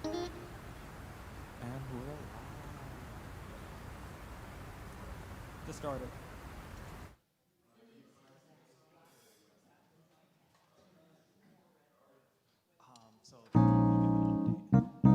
And we're live. Get started. So we'll give an update.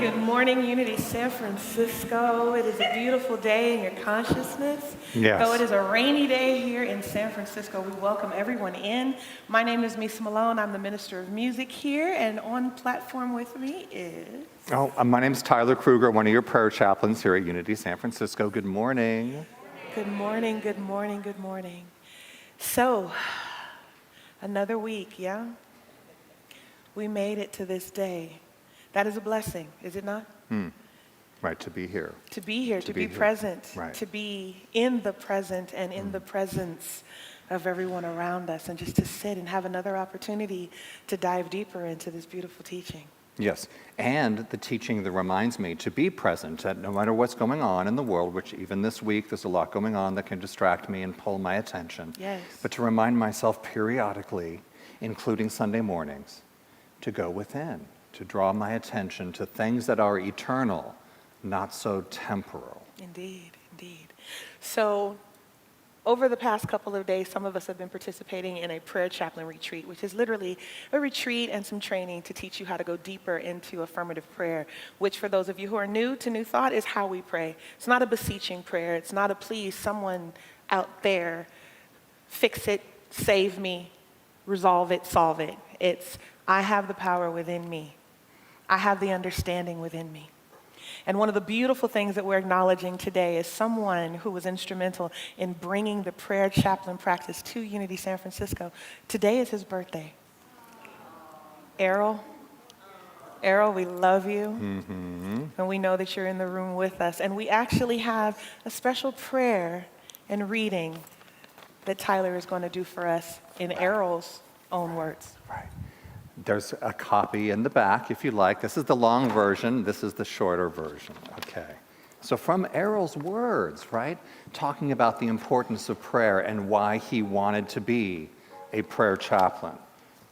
Good morning, Unity San Francisco. It is a beautiful day in your consciousness. Yes. Though it is a rainy day here in San Francisco, we welcome everyone in. My name is Misa Malone. I'm the Minister of Music here, and on platform with me is... My name is Tyler Kruger, one of your prayer chaplains here at Unity San Francisco. Good morning. Good morning, good morning, good morning. So, another week, yeah? We made it to this day. That is a blessing, is it not? Right, to be here. To be here, to be here. present, Right. to be in the present and in the presence of everyone around us, and just to sit and have another opportunity to dive deeper into this beautiful teaching. Yes, and the teaching that reminds me to be present, that no matter what's going on in the world, which even this week there's a lot going on that can distract me and pull my attention, Yes. but to remind myself periodically, including Sunday mornings, to go within, to draw my attention to things that are eternal, not so temporal. Indeed, indeed. So Over the past couple of days, some of us have been participating in a prayer chaplain retreat, which is literally a retreat and some training to teach you how to go deeper into affirmative prayer, which for those of you who are new to New Thought is how we pray. It's not a beseeching prayer. It's not a please someone out there, fix it, save me, resolve it, solve it. It's I have the power within me. I have the understanding within me. And one of the beautiful things that we're acknowledging today is someone who was instrumental in bringing the prayer chaplain practice to Unity San Francisco. Today is his birthday. Errol, we love you. And we know that you're in the room with us. And we actually have a special prayer and reading that Tyler is going to do for us in Errol's own words. Right. There's a copy in the back, if you like. This is the long version. This is the shorter version. Okay. So from Errol's words, right, talking about the importance of prayer and why he wanted to be a prayer chaplain.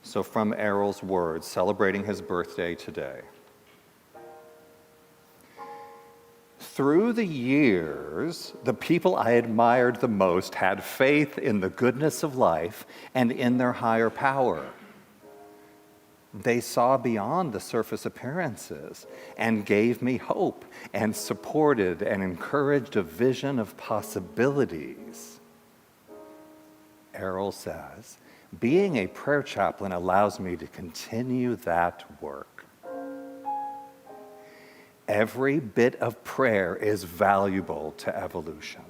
So from Errol's words, celebrating his birthday today. Through the years, the people I admired the most had faith in the goodness of life and in their higher power. They saw beyond the surface appearances and gave me hope and supported and encouraged a vision of possibilities. Errol says, being a prayer chaplain allows me to continue that work. Every bit of prayer is valuable to evolution.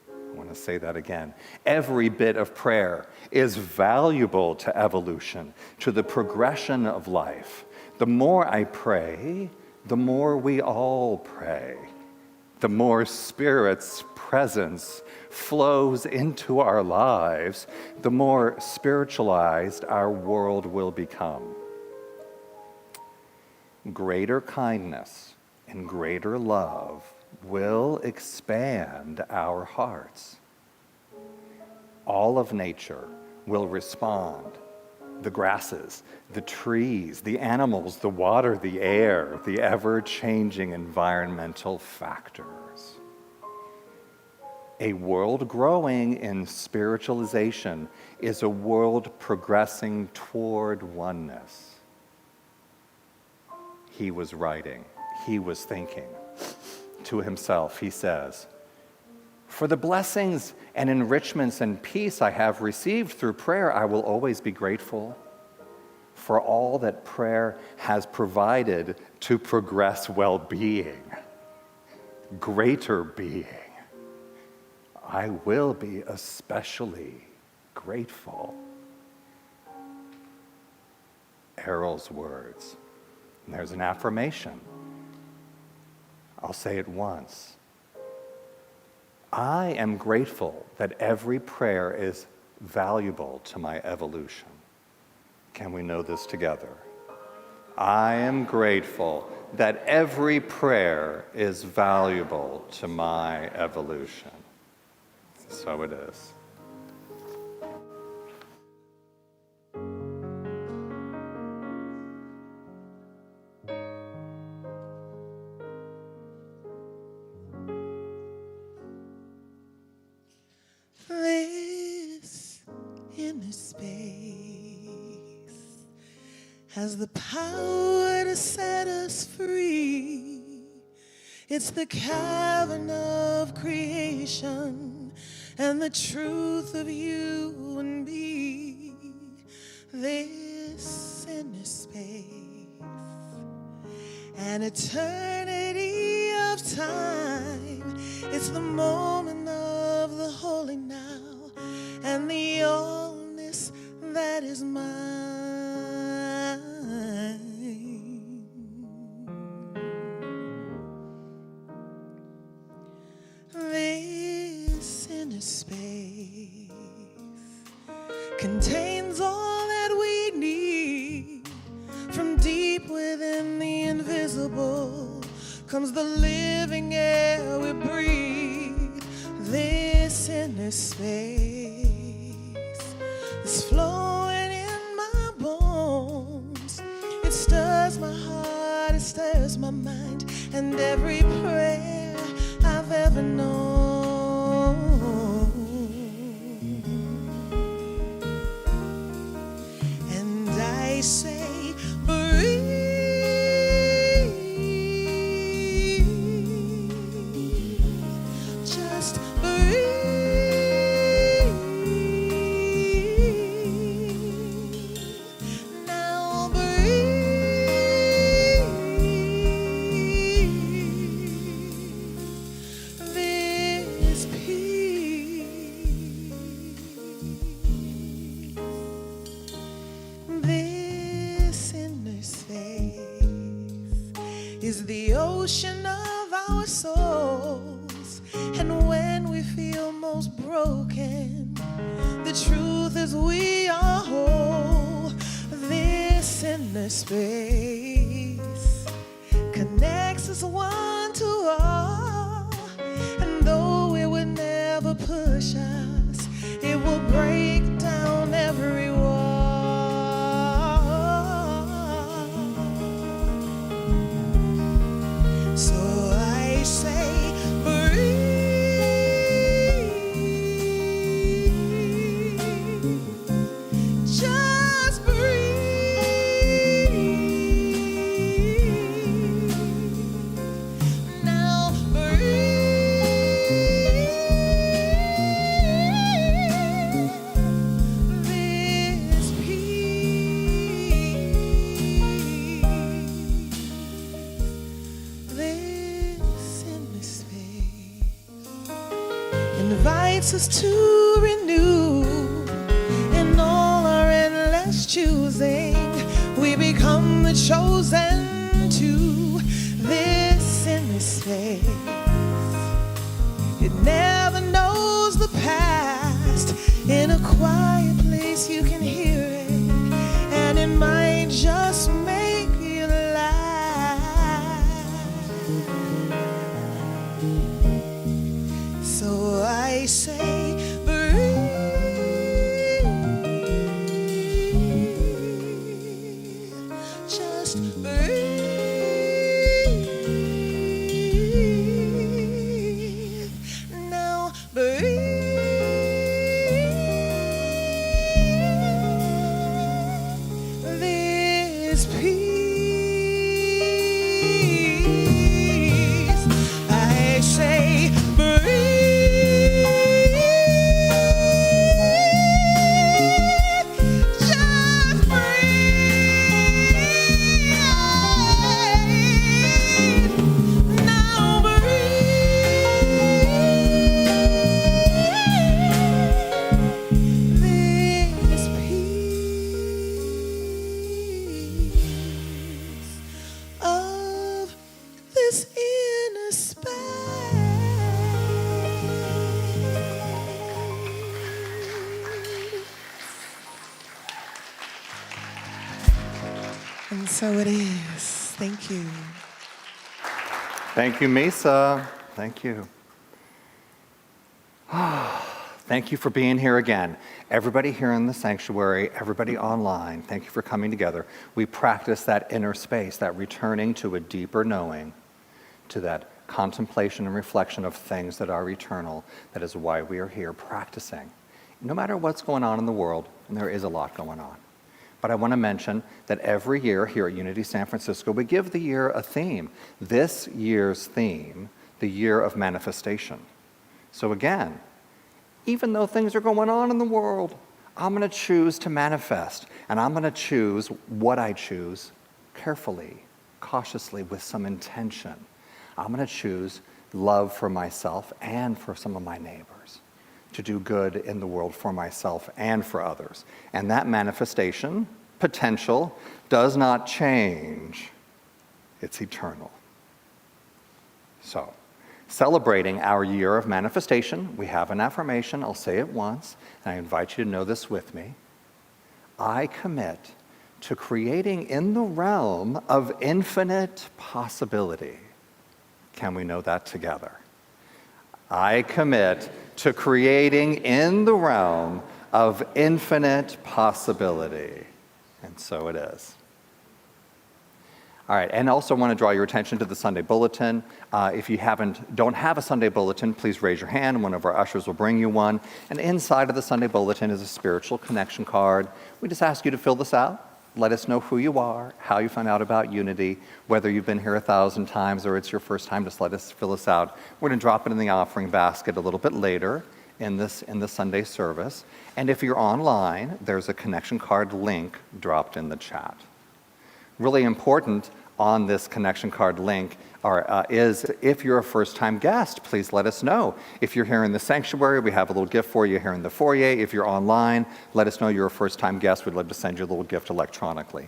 I want to say that again. Every bit of prayer is valuable to evolution, to the progression of life. The more I pray, the more we all pray. The more Spirit's presence flows into our lives, the more spiritualized our world will become. Greater kindness and greater love will expand our hearts. All of nature will respond. The grasses, the trees, the animals, the water, the air, the ever-changing environmental factors. A world growing in spiritualization is a world progressing toward oneness. He was writing, he was thinking. To himself, he says, for the blessings and enrichments and peace I have received through prayer, I will always be grateful. For all that prayer has provided to progress well-being, greater being, I will be especially grateful. Errol's words. And there's an affirmation. I'll say it once. I am grateful that every prayer is valuable to my evolution. Can we know this together? I am grateful that every prayer is valuable to my evolution. So it is. This inner space has the power to set us free. It's the cavern of creation and the truth of you and me. This inner space, an eternity of time. It's the moment of the holy now and the allness that is mine. This inner space contains all that we need. From deep within the invisible comes the living air we breathe. This inner space is flowing in my bones. It stirs my heart, it stirs my mind, and every prayer I've ever known. ocean of our souls. And when we feel most broken, the truth is we are whole. This inner space connects us one to all. And though it would never push us, it will break down every wall. So I say, breathe. Just breathe. Now breathe. This peace, this inner space invites us to renew. In all our endless choosing, we become the chosen to. This inner space, it never knows the past. In a quiet place you can hear it, and it might just make you laugh. So I say, breathe. Just breathe. Now breathe. This peace, I say, breathe. Just breathe. Now breathe. This peace of this inner space. And so it is. Thank you. Thank you, Mesa. Thank you. Thank you for being here again. Everybody here in the sanctuary, everybody online, thank you for coming together. We practice that inner space, that returning to a deeper knowing, to that contemplation and reflection of things that are eternal. That is why we are here practicing. No matter what's going on in the world, and there is a lot going on. But I want to mention that every year here at Unity San Francisco, we give the year a theme. This year's theme, the year of manifestation. So again, even though things are going on in the world, I'm going to choose to manifest. And I'm going to choose what I choose carefully, cautiously, with some intention. I'm going to choose love for myself and for some of my neighbors, to do good in the world for myself and for others. And that manifestation, potential, does not change. It's eternal. So, celebrating our year of manifestation, we have an affirmation. I'll say it once, and I invite you to know this with me. I commit to creating in the realm of infinite possibility. Can we know that together? I commit to creating in the realm of infinite possibility. And so it is. All right, and also want to draw your attention to the Sunday Bulletin. If you don't have a Sunday Bulletin, please raise your hand. One of our ushers will bring you one. And inside of the Sunday Bulletin is a spiritual connection card. We just ask you to fill this out. Let us know who you are, how you found out about Unity, whether you've been here 1,000 times or it's your first time, just fill us out. We're going to drop it in the offering basket a little bit later in the Sunday service. And if you're online, there's a connection card link dropped in the chat. Really important on this connection card link is if you're a first-time guest, please let us know. If you're here in the sanctuary, we have a little gift for you here in the foyer. If you're online, let us know you're a first-time guest. We'd love to send you a little gift electronically.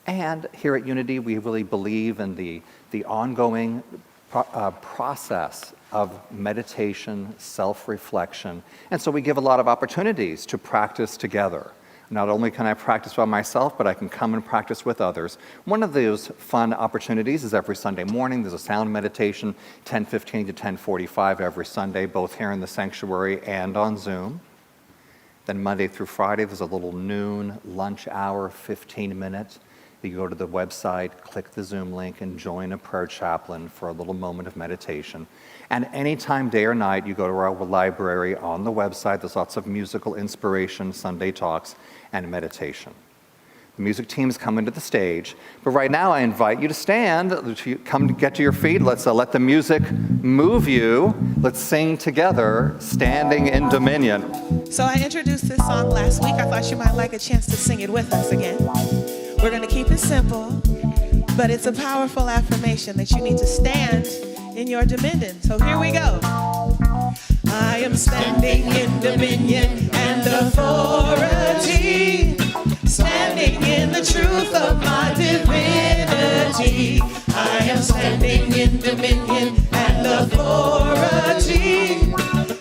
And here at Unity, we really believe in the ongoing process of meditation, self-reflection. And so we give a lot of opportunities to practice together. Not only can I practice by myself, but I can come and practice with others. One of those fun opportunities is every Sunday morning. There's a sound meditation, 10:15 to 10:45 every Sunday, both here in the sanctuary and on Zoom. Then Monday through Friday, there's a little noon lunch hour, 15 minutes. You go to the website, click the Zoom link, and join a prayer chaplain for a little moment of meditation. And anytime, day or night, you go to our library on the website. There's lots of musical inspiration, Sunday talks, and meditation. The music teams come into the stage, but right now I invite you to stand. Come get to your feet. Let's let the music move you. Let's sing together, Standing in Dominion. So I introduced this song last week. I thought you might like a chance to sing it with us again. We're going to keep it simple, but it's a powerful affirmation that you need to stand in your dominion. So here we go. I am standing in dominion and authority, standing in the truth of my divinity. I am standing in dominion and authority,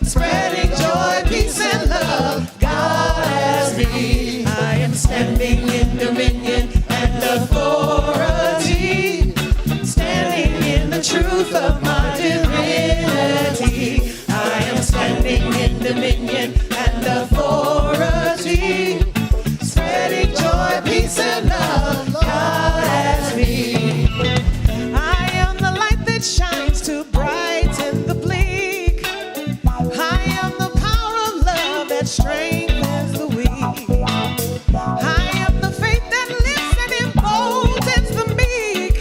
spreading joy, peace, and love. God has me. I am standing in dominion and authority, standing in the truth of my divinity. I am standing in dominion and authority, spreading joy, peace, and love. God has me. I am the light that shines to brighten the bleak. I am the power of love that strengthens the weak. I am the faith that lifts and emboldens the meek.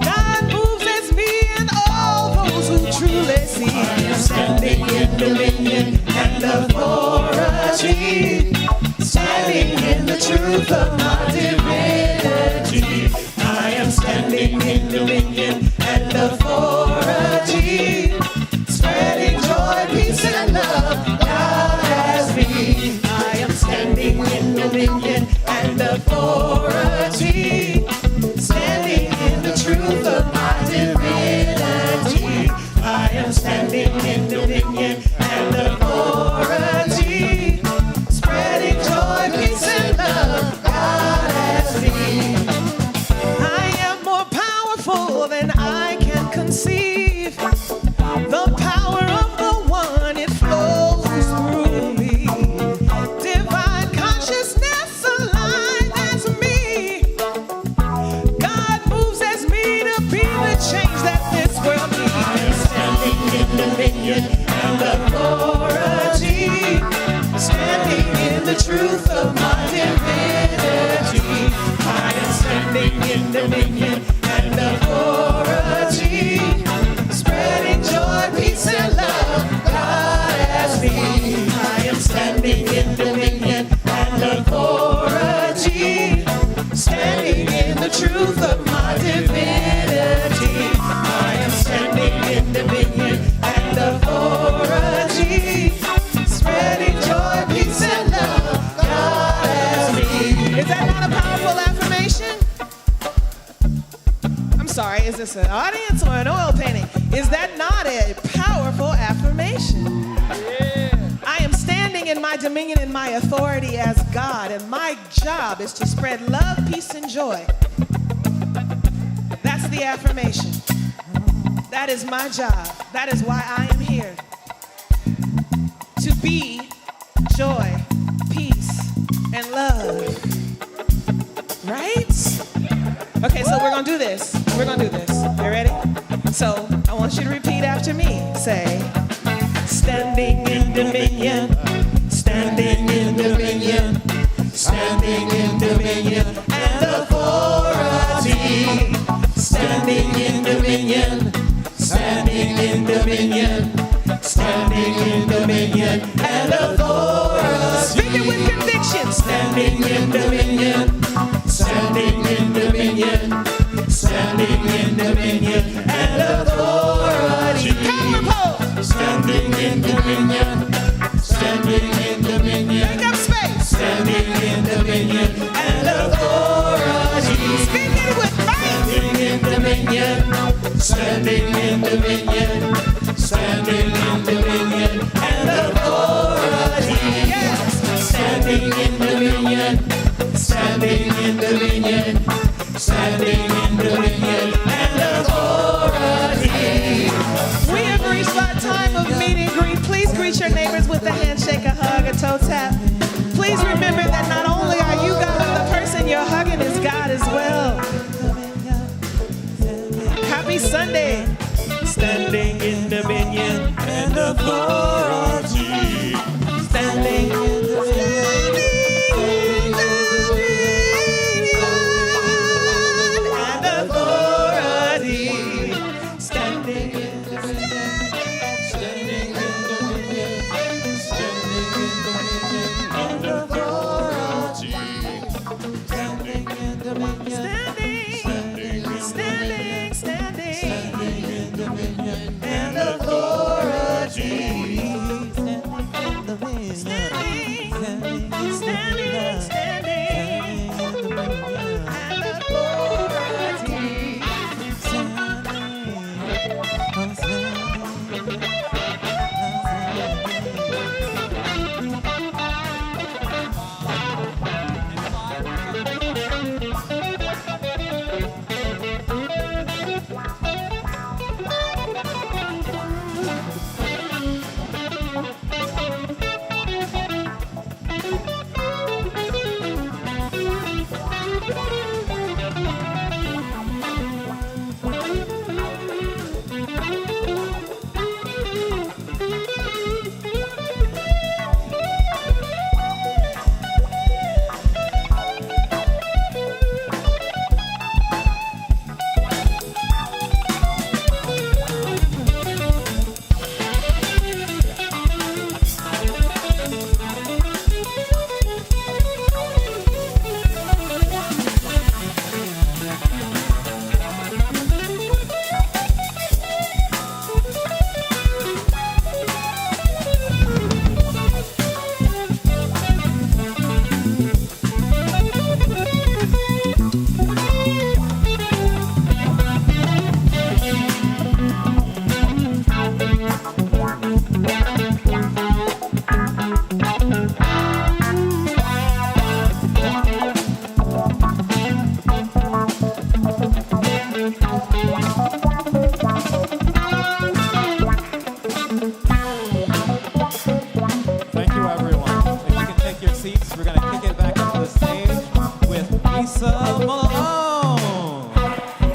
God moves as me and all those who truly see. I am standing in dominion and authority, standing in the truth of my divinity. I am standing in dominion and authority, spreading joy, peace, and love. God has me. I am standing in dominion and authority, standing in the truth of my divinity. I am standing in dominion and authority, spreading joy, peace, and love. God has me. I am more powerful than I can conceive. The power of the one, it flows through me. Divine consciousness alive as me. God moves as me to be the change that this world needs. I am standing in dominion and authority, standing in the truth of my divinity. I am standing in dominion and authority, spreading joy, peace, and love. God has me. I am standing in dominion and authority, standing in the truth of my divinity. I am standing in dominion and authority, spreading joy, peace, and love. God has me. Is that not a powerful affirmation? I'm sorry, is this an audience or an oil painting? Is that not a powerful affirmation? I am standing in my dominion and my authority as God, and my job is to spread love, peace, and joy. That's the affirmation. That is my job. That is why I am here. To be joy, peace, and love. Right? Okay, so we're gonna do this. We're gonna do this. You ready? So I want you to repeat after me. Say, standing in dominion, standing in dominion, standing in dominion and authority, standing in dominion, standing in dominion, standing in dominion and authority. Speak it with conviction. Standing in dominion, standing in dominion, standing in dominion and authority. Standing in dominion, standing in dominion. Make up space. Standing in dominion and authority. dominion, standing in dominion and authority. Yes, standing in dominion, standing in dominion, standing in dominion and authority. We have reached our time of meet and greet. Please greet your neighbors with a handshake, a hug, a toe tap. Please remember that not only are you God, but the person you're hugging is God as well. Happy Sunday. Standing in dominion and authority. Standing in dominion and authority. Standing in dominion, standing in dominion, standing in dominion and authority. Standing in dominion, standing in dominion and authority.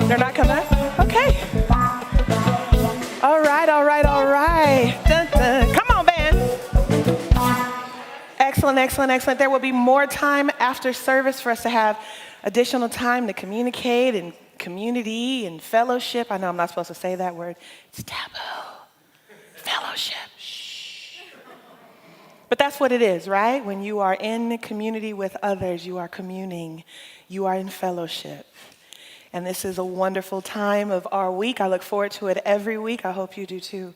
They're not coming up? Okay. All right. Dun, dun. Come on, band. Excellent. There will be more time after service for us to have additional time to communicate and community and fellowship. I know I'm not supposed to say that word. It's taboo. Fellowship. Shh. But that's what it is, right? When you are in community with others, you are communing. You are in fellowship. And this is a wonderful time of our week. I look forward to it every week. I hope you do too.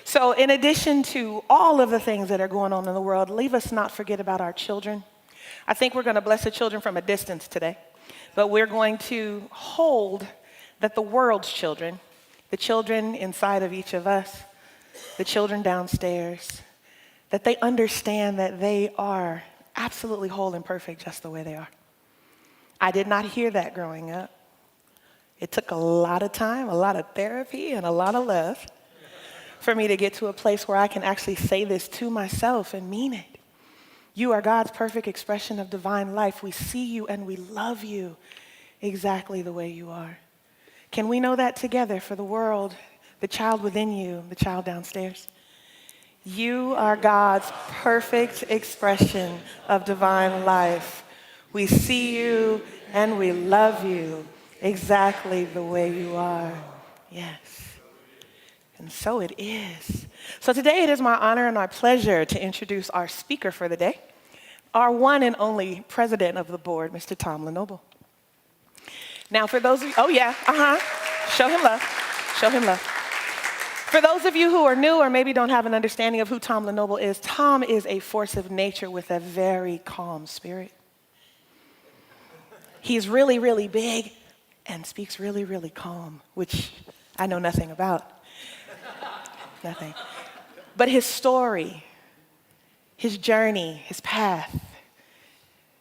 So in addition to all of the things that are going on in the world, leave us not forget about our children. I think we're going to bless the children from a distance today. But we're going to hold that the world's children, the children inside of each of us, the children downstairs, that they understand that they are absolutely whole and perfect just the way they are. I did not hear that growing up. It took a lot of time, a lot of therapy, and a lot of love for me to get to a place where I can actually say this to myself and mean it. You are God's perfect expression of divine life. We see you and we love you exactly the way you are. Can we know that together for the world, the child within you, the child downstairs? You are God's perfect expression of divine life. We see you and we love you exactly the way you are. Yes. And so it is. So today it is my honor and my pleasure to introduce our speaker for the day, our one and only president of the board, Mr. Tom LeNoble. Now for those of you, show him love. For those of you who are new or maybe don't have an understanding of who Tom LeNoble is, Tom is a force of nature with a very calm spirit. He's really, really big and speaks really, really calm, which I know nothing about. nothing. But his story, his journey, his path,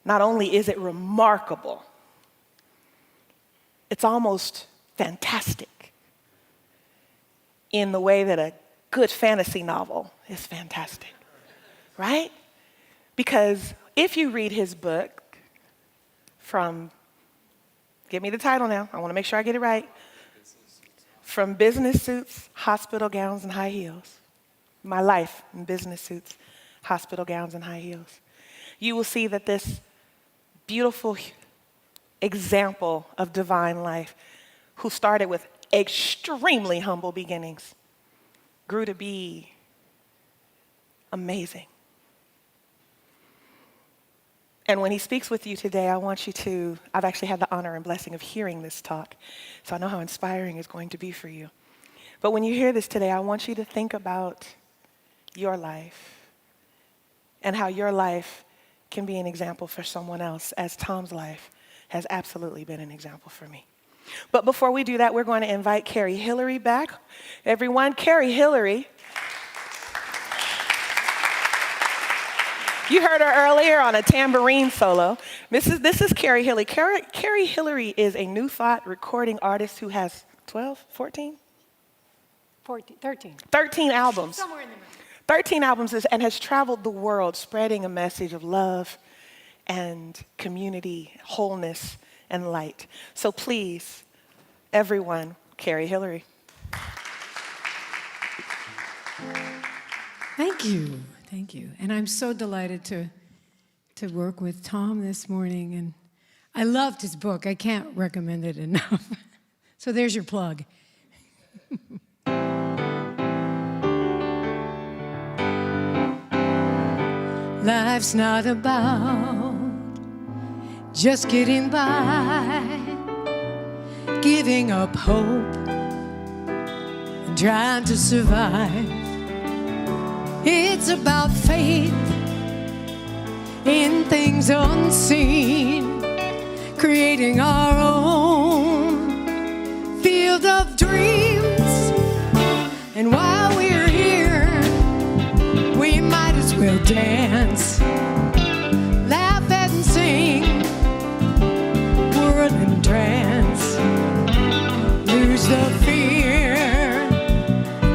not only is it remarkable, it's almost fantastic in the way that a good fantasy novel is fantastic, right? Because if you read his book from, give me the title now, I want to make sure I get it right, From Business Suits, Hospital Gowns, and High Heels, My Life in Business Suits, Hospital Gowns, and High Heels, you will see that this beautiful example of divine life, who started with extremely humble beginnings, grew to be amazing. And when he speaks with you today, I want you to, I've actually had the honor and blessing of hearing this talk, so I know how inspiring it's going to be for you. But when you hear this today, I want you to think about your life and how your life can be an example for someone else, as Tom's life has absolutely been an example for me. But before we do that, we're going to invite Carrie Hillary back. Everyone, Carrie Hillary. You heard her earlier on a tambourine solo. This is Carrie Hillary. Carrie Hillary is a New Thought recording artist who has 12, 14? 13. 13 albums. Somewhere in the middle. 13 albums and has traveled the world spreading a message of love and community, wholeness, and light. So please, everyone, Carrie Hillary. Thank you. Thank you. And I'm so delighted to work with Tom this morning. And I loved his book. I can't recommend it enough. So there's your plug. Life's not about just getting by, giving up hope, and trying to survive. It's about faith in things unseen, creating our own field of dreams. And while we're here, we might as well dance, laugh and sing, whirl in trance, lose the fear,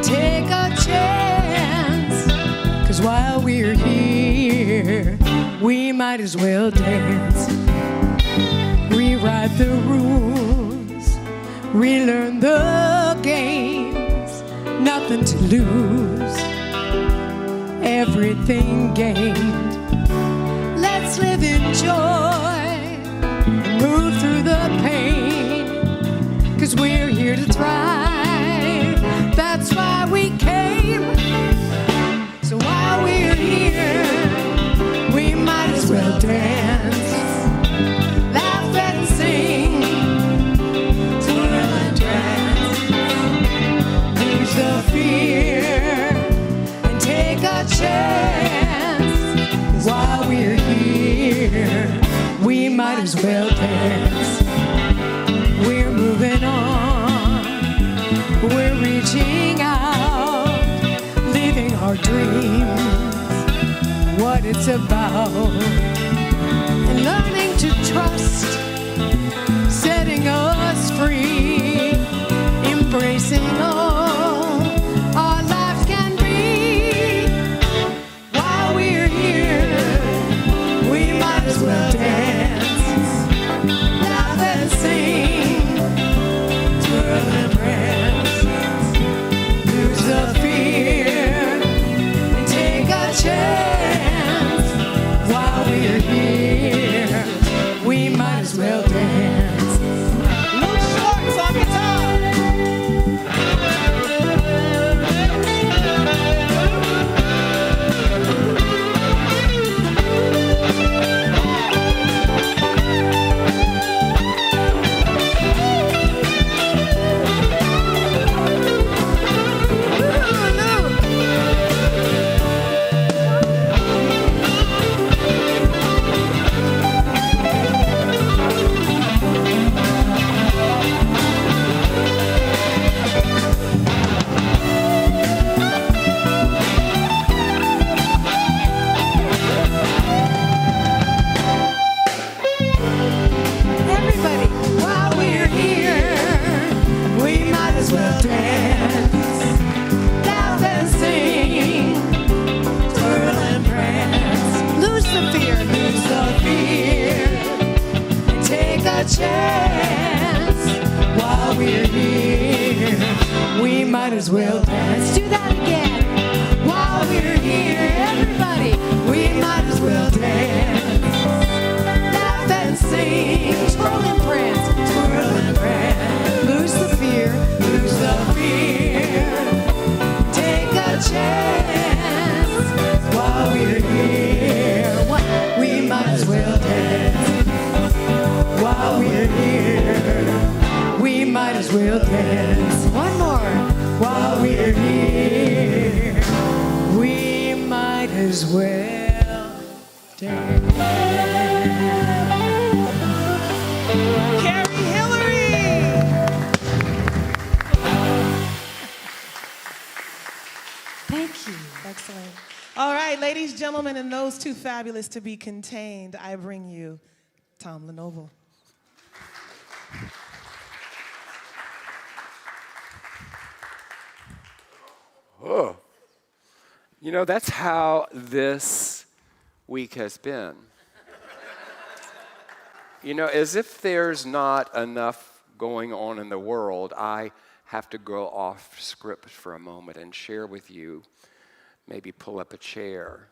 take a chance. 'Cause while we're here, we might as well dance, rewrite the rules, relearn the games, nothing to lose, everything gained. Let's live in joy and move through the pain, 'cause we're here to thrive, that's why we came. So while we're here, we might as well dance, laugh and sing, twirl and dance, lose the fear, and take a chance. While we're here, we might as well dance. We're moving on, we're reaching out, living our dreams, what it's about, and learning to trust, setting us free, embracing all our lives can be. While we're here, we might as well dance, laugh and sing, twirl and prance, lose the fear, and take a chance. While we're here, we might as well dance. a chance while we're here. We might as well dance. Do that again. While we're here, everybody, we might as well dance. Laugh and sing, twirl and prance, twirl and prance. Lose the fear, lose the fear. Take a chance while we're here. We might as well dance. While we're here, we might as well dance. One more. While we're here, we might as well dance. Carrie Hillary. Thank you. Excellent. All right, ladies, gentlemen, and those too fabulous to be contained, I bring you Tom LeNoble. Oh, you know, that's how this week has been. You know, as if there's not enough going on in the world, I have to go off script for a moment and share with you, maybe pull up a chair,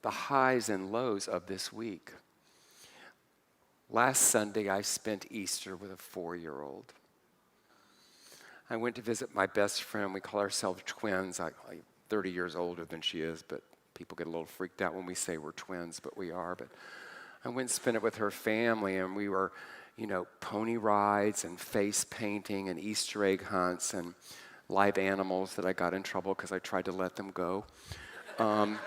the highs and lows of this week. Last Sunday, I spent Easter with a 4-year-old. I went to visit my best friend. We call ourselves twins. I'm 30 years older than she is, but people get a little freaked out when we say we're twins, but we are. But I went and spent it with her family, and we were, you know, pony rides and face painting and Easter egg hunts and live animals that I got in trouble because I tried to let them go. And,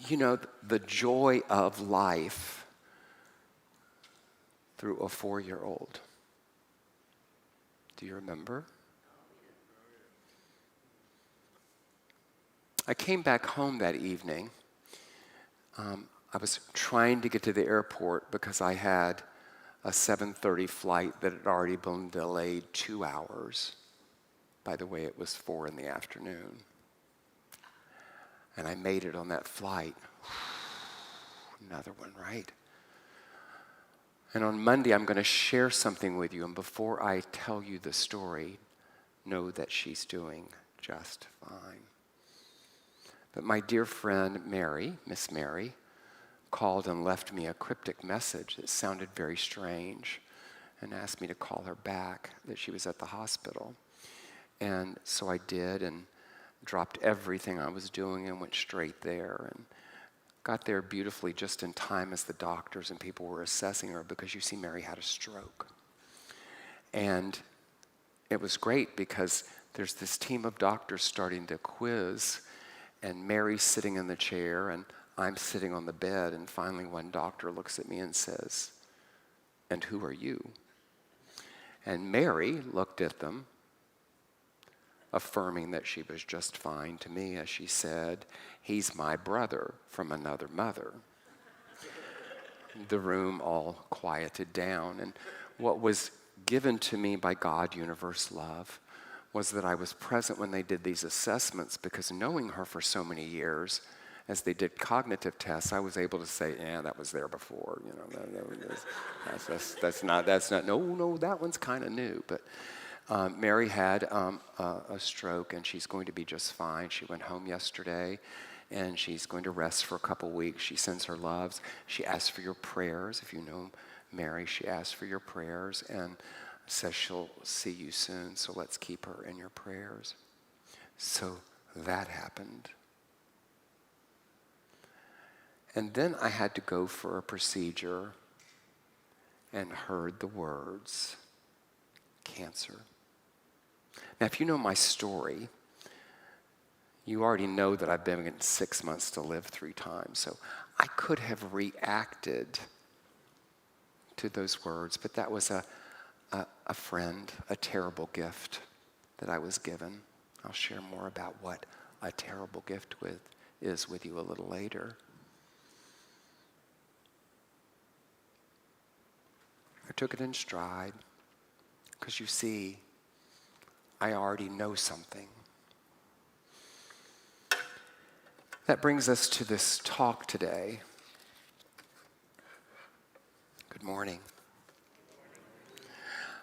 you know, the joy of life through a 4-year-old. Do you remember? I came back home that evening. I was trying to get to the airport because I had a 7:30 flight that had already been delayed 2 hours. By the way, it was 4 in the afternoon. And I made it on that flight. Another one, right? And on Monday, I'm going to share something with you. And before I tell you the story, know that she's doing just fine. But my dear friend Mary, Miss Mary, called and left me a cryptic message that sounded very strange and asked me to call her back, that she was at the hospital. And so I did, and dropped everything I was doing and went straight there, and got there beautifully just in time as the doctors and people were assessing her, because you see, Mary had a stroke. And it was great because there's this team of doctors starting to quiz, and Mary's sitting in the chair and I'm sitting on the bed, and finally one doctor looks at me and says, "And who are you?" And Mary looked at them, affirming that she was just fine to me, as she said, "He's my brother from another mother." The room all quieted down, and what was given to me by God, universe, love, was that I was present when they did these assessments, because knowing her for so many years, as they did cognitive tests, I was able to say, "Yeah, that was there before." You know, that's not. No, that one's kind of new. But Mary had a stroke, and she's going to be just fine. She went home yesterday, and she's going to rest for a couple weeks. She sends her loves. She asks for your prayers. If you know Mary, she asks for your prayers and says she'll see you soon. So let's keep her in your prayers. So that happened. And then I had to go for a procedure and heard the words, cancer. Now, if you know my story, you already know that I've been given 6 months to live 3 times. So I could have reacted to those words, but that was a friend, a terrible gift that I was given. I'll share more about what a terrible gift is with you a little later. I took it in stride, because you see, I already know something. That brings us to this talk today. Good morning.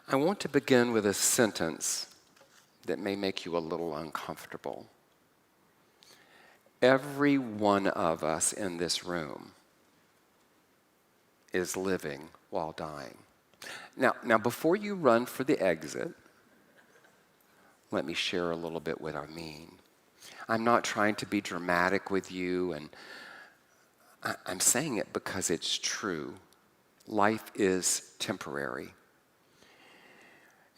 I want to begin with a sentence that may make you a little uncomfortable. Every one of us in this room is living while dying. Now, before you run for the exit, let me share a little bit what I mean. I'm not trying to be dramatic with you, and I'm saying it because it's true. Life is temporary.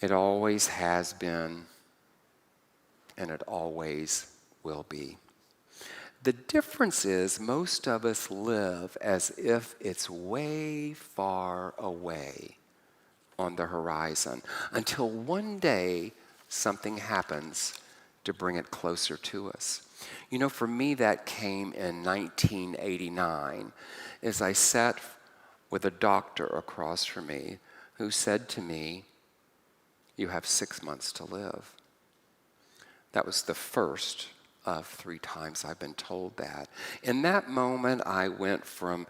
It always has been, and it always will be. The difference is most of us live as if it's way far away on the horizon until one day something happens to bring it closer to us. You know, for me, that came in 1989 as I sat with a doctor across from me who said to me, "You have 6 months to live." That was the first of 3 times I've been told that. In that moment, I went from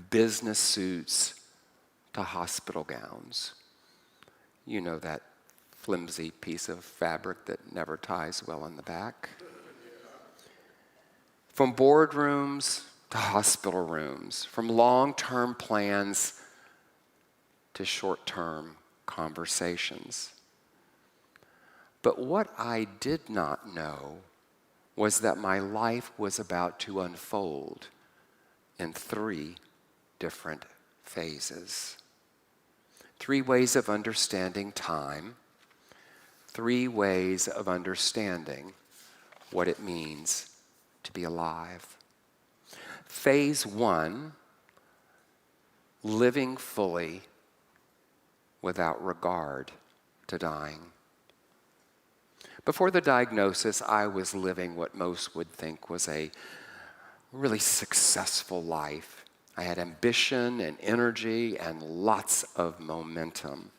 business suits to hospital gowns. You know, that flimsy piece of fabric that never ties well in the back. From boardrooms to hospital rooms, from long-term plans to short-term conversations. But what I did not know was that my life was about to unfold in 3 different phases. 3 ways of understanding time, 3 ways of understanding what it means to be alive. Phase 1, living fully without regard to dying. Before the diagnosis, I was living what most would think was a really successful life. I had ambition and energy and lots of momentum.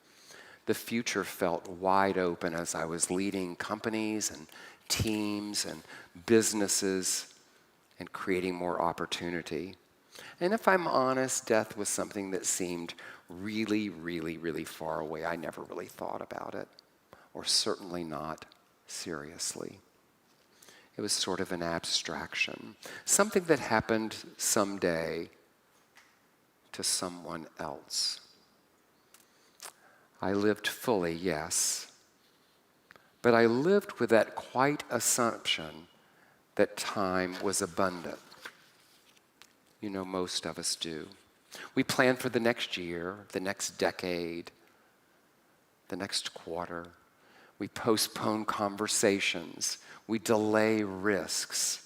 The future felt wide open as I was leading companies and teams and businesses and creating more opportunity. And if I'm honest, death was something that seemed really, really, really far away. I never really thought about it, or certainly not seriously. It was sort of an abstraction, something that happened someday to someone else. I lived fully, yes, but I lived with that quiet assumption that time was abundant. You know, most of us do. We plan for the next year, the next decade, the next quarter. We postpone conversations. We delay risks.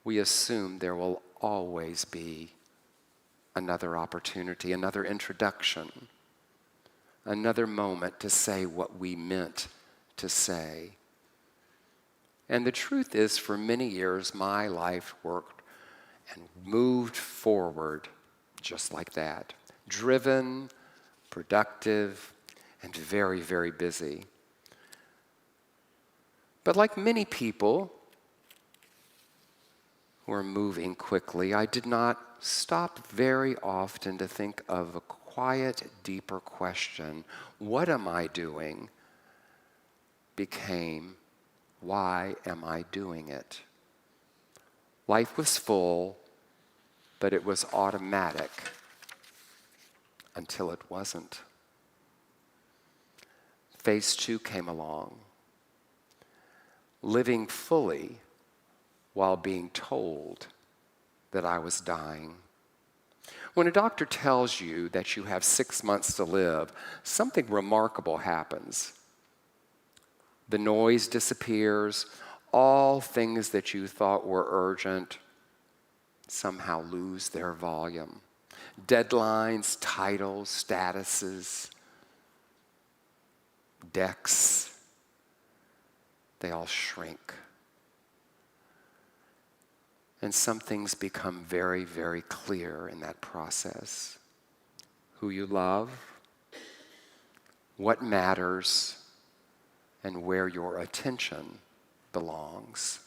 We assume there will always be another opportunity, another introduction, another moment to say what we meant to say. And the truth is, for many years, my life worked and moved forward just like that. Driven, productive, and very, very busy. But like many people who are moving quickly, I did not stop very often to think of a quiet, deeper question. What am I doing? Became, why am I doing it? Life was full, but it was automatic until it wasn't. Phase 2 came along. Living fully while being told that I was dying. When a doctor tells you that you have 6 months to live, something remarkable happens. The noise disappears. All things that you thought were urgent somehow lose their volume. Deadlines, titles, statuses, decks, they all shrink. And some things become very, very clear in that process. Who you love, what matters, and where your attention belongs.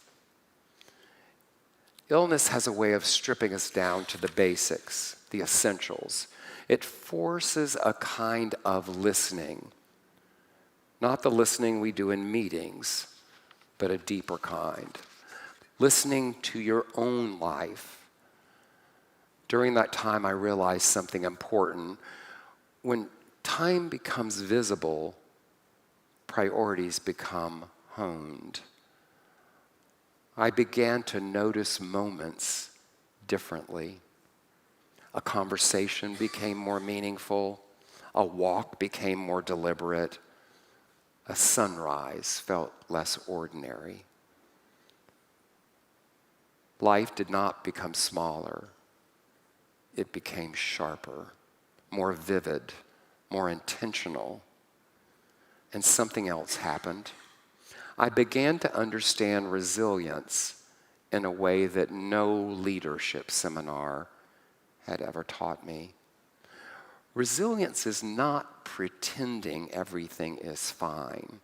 Illness has a way of stripping us down to the basics, the essentials. It forces a kind of listening, not the listening we do in meetings, but a deeper kind. Listening to your own life. During that time, I realized something important. When time becomes visible, priorities become honed. I began to notice moments differently. A conversation became more meaningful. A walk became more deliberate. A sunrise felt less ordinary. Life did not become smaller. It became sharper, more vivid, more intentional. And something else happened. I began to understand resilience in a way that no leadership seminar had ever taught me. Resilience is not pretending everything is fine.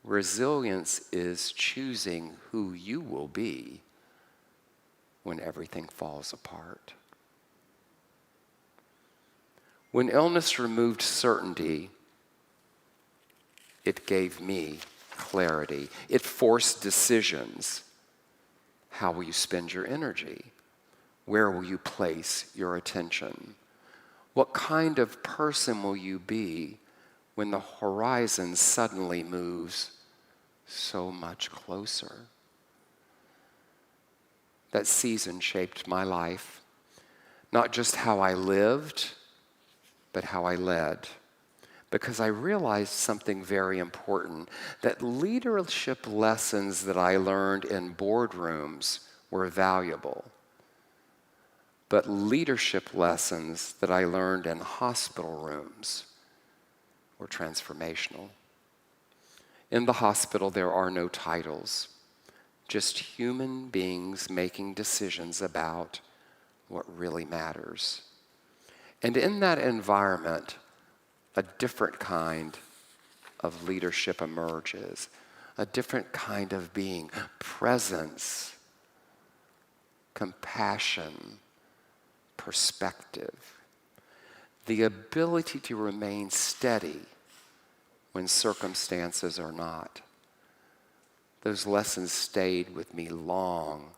Resilience is choosing who you will be when everything falls apart. When illness removed certainty, it gave me clarity. It forced decisions. How will you spend your energy? Where will you place your attention? What kind of person will you be when the horizon suddenly moves so much closer? That season shaped my life, not just how I lived, but how I led. Because I realized something very important, that leadership lessons that I learned in boardrooms were valuable. But leadership lessons that I learned in hospital rooms were transformational. In the hospital, there are no titles, just human beings making decisions about what really matters. And in that environment, a different kind of leadership emerges, a different kind of being, presence, compassion, perspective, the ability to remain steady when circumstances are not. Those lessons stayed with me long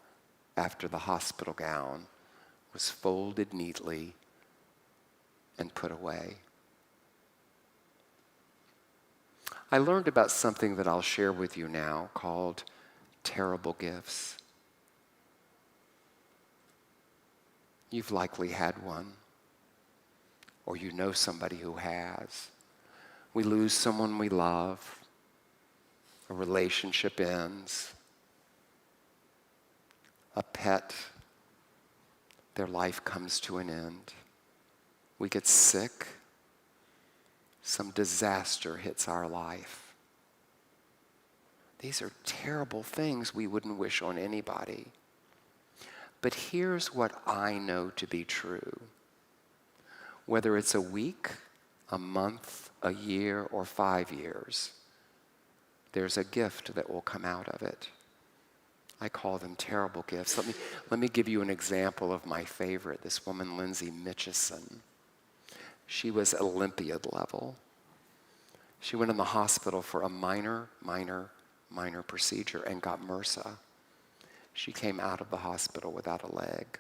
after the hospital gown was folded neatly and put away. I learned about something that I'll share with you now called terrible gifts. You've likely had one, or you know somebody who has. We lose someone we love, a relationship ends, a pet, their life comes to an end. We get sick, some disaster hits our life. These are terrible things we wouldn't wish on anybody. But here's what I know to be true. Whether it's a week, a month, a year, or 5 years, there's a gift that will come out of it. I call them terrible gifts. Let me give you an example of my favorite, this woman, Lindsay Mitchison. She was Olympiad level. She went in the hospital for a minor procedure and got MRSA. She came out of the hospital without a leg.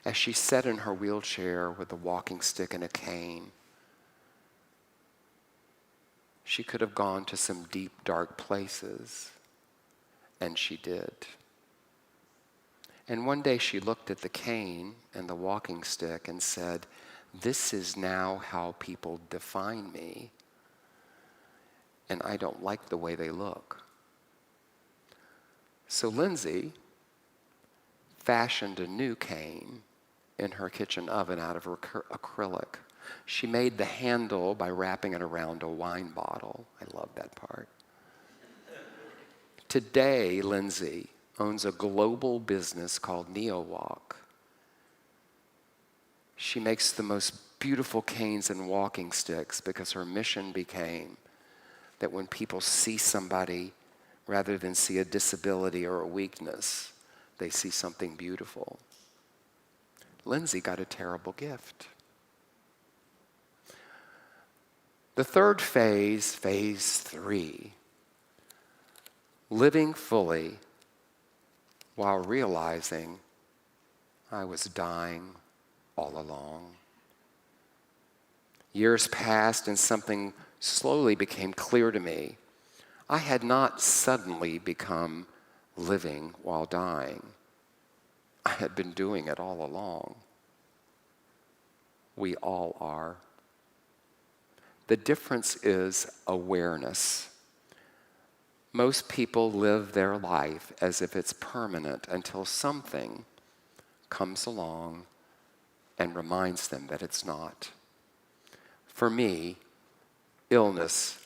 As she sat in her wheelchair with a walking stick and a cane, she could have gone to some deep, dark places, and she did. And one day she looked at the cane and the walking stick and said, "This is now how people define me, and I don't like the way they look." So Lindsay fashioned a new cane in her kitchen oven out of acrylic. She made the handle by wrapping it around a wine bottle. I love that part. Today, Lindsay owns a global business called NeoWalk. She makes the most beautiful canes and walking sticks because her mission became that when people see somebody, rather than see a disability or a weakness, they see something beautiful. Lindsay got a terrible gift. The third phase, phase 3, living fully while realizing I was dying all along. Years passed and something slowly became clear to me. I had not suddenly become living while dying. I had been doing it all along. We all are. The difference is awareness. Most people live their life as if it's permanent until something comes along and reminds them that it's not. For me, illness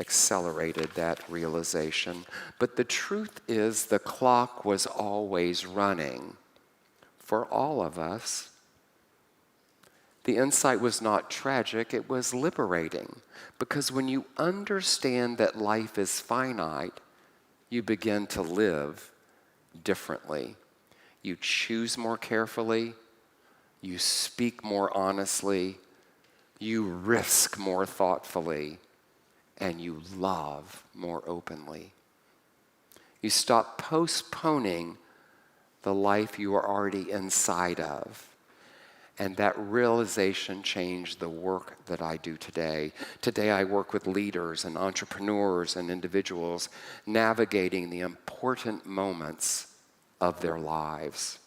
accelerated that realization. But the truth is, the clock was always running for all of us. The insight was not tragic, it was liberating. Because when you understand that life is finite, you begin to live differently. You choose more carefully, you speak more honestly, you risk more thoughtfully, and you love more openly. You stop postponing the life you are already inside of. And that realization changed the work that I do today. Today I work with leaders and entrepreneurs and individuals navigating the important moments of their lives.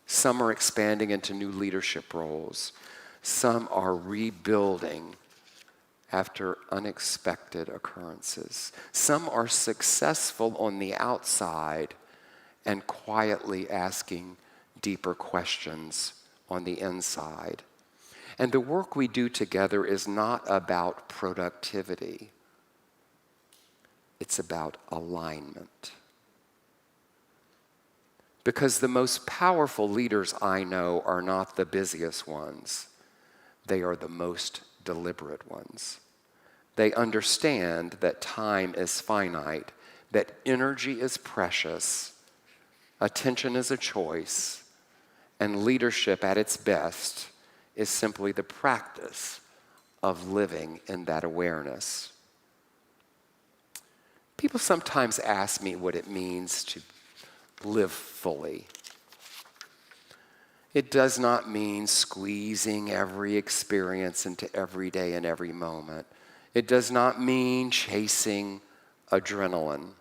Some are expanding into new leadership roles. Some are rebuilding after unexpected occurrences. Some are successful on the outside and quietly asking deeper questions on the inside. And the work we do together is not about productivity. It's about alignment. Because the most powerful leaders I know are not the busiest ones. They are the most deliberate ones. They understand that time is finite, that energy is precious, attention is a choice, and leadership at its best is simply the practice of living in that awareness. People sometimes ask me what it means to live fully. It does not mean squeezing every experience into every day and every moment. It does not mean chasing adrenaline.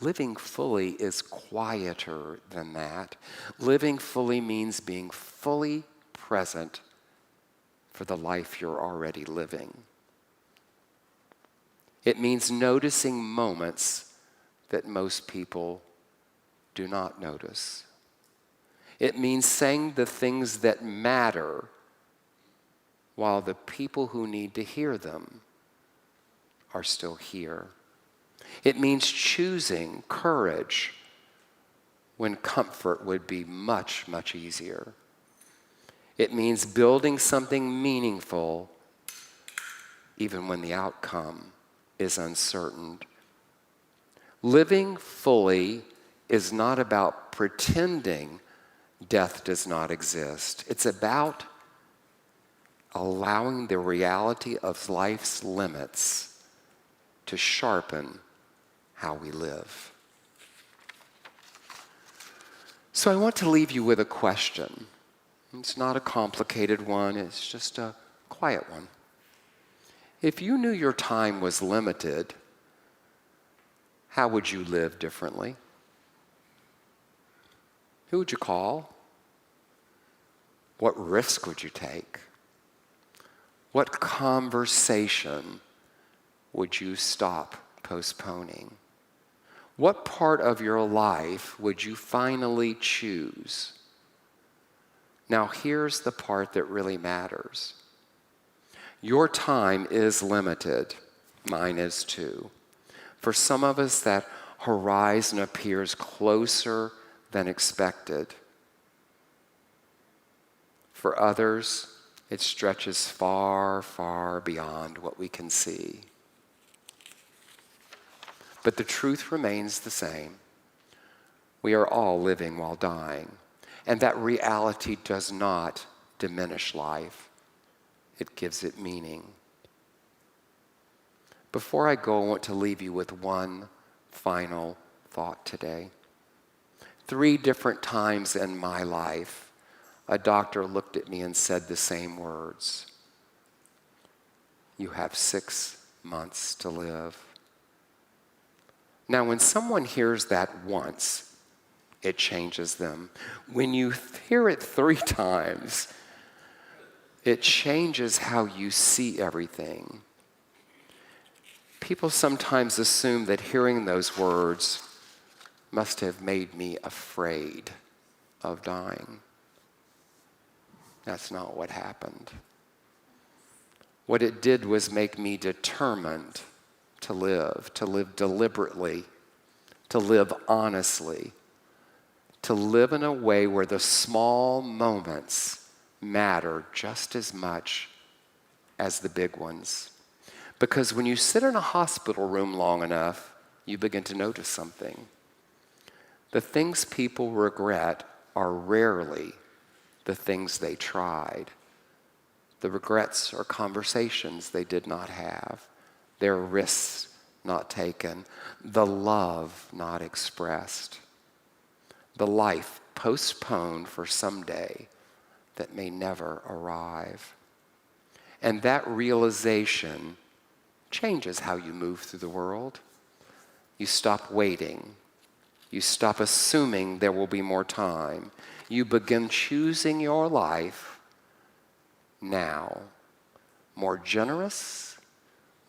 Living fully is quieter than that. Living fully means being fully present for the life you're already living. It means noticing moments that most people do not notice. It means saying the things that matter while the people who need to hear them are still here. It means choosing courage when comfort would be much, much easier. It means building something meaningful even when the outcome is uncertain. Living fully is not about pretending death does not exist. It's about allowing the reality of life's limits to sharpen how we live. So I want to leave you with a question. It's not a complicated one, it's just a quiet one. If you knew your time was limited, how would you live differently? Who would you call? What risk would you take? What conversation would you stop postponing? What part of your life would you finally choose? Now, here's the part that really matters. Your time is limited. Mine is too. For some of us, that horizon appears closer than expected. For others, it stretches far, far beyond what we can see. But the truth remains the same. We are all living while dying. And that reality does not diminish life. It gives it meaning. Before I go, I want to leave you with one final thought today. 3 different times in my life, a doctor looked at me and said the same words. You have 6 months to live. Now, when someone hears that once, it changes them. When you hear it 3 times, it changes how you see everything. People sometimes assume that hearing those words must have made me afraid of dying. That's not what happened. What it did was make me determined to live deliberately, to live honestly, to live in a way where the small moments matter just as much as the big ones. Because when you sit in a hospital room long enough, you begin to notice something. The things people regret are rarely the things they tried. The regrets are conversations they did not have, their risks not taken, the love not expressed, the life postponed for someday that may never arrive. And that realization changes how you move through the world. You stop waiting. You stop assuming there will be more time. You begin choosing your life now, more generous,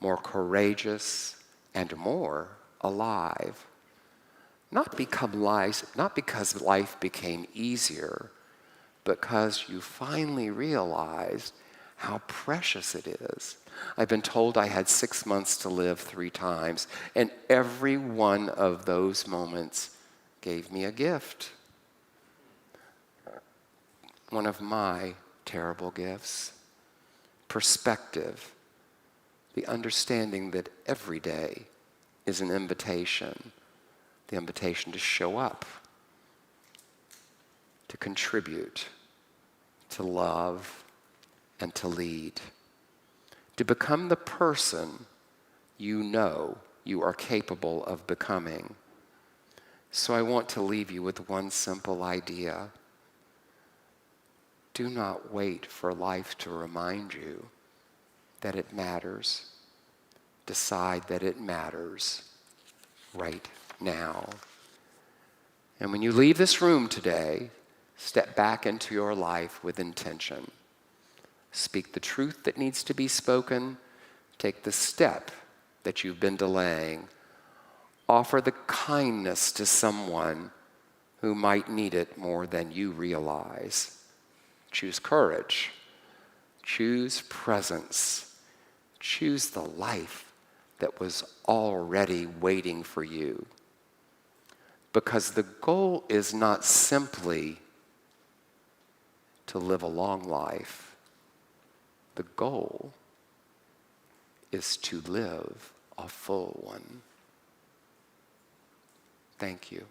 more courageous, and more alive. Not because life became easier, but because you finally realized how precious it is. I've been told I had 6 months to live 3 times, and every one of those moments gave me a gift. One of my terrible gifts. Perspective. The understanding that every day is an invitation. The invitation to show up, to contribute, to love, and to lead. To become the person you know you are capable of becoming. So I want to leave you with one simple idea. Do not wait for life to remind you that it matters. Decide that it matters right now. And when you leave this room today, step back into your life with intention. Speak the truth that needs to be spoken. Take the step that you've been delaying. Offer the kindness to someone who might need it more than you realize. Choose courage. Choose presence. Choose the life that was already waiting for you. Because the goal is not simply to live a long life. The goal is to live a full one. Thank you.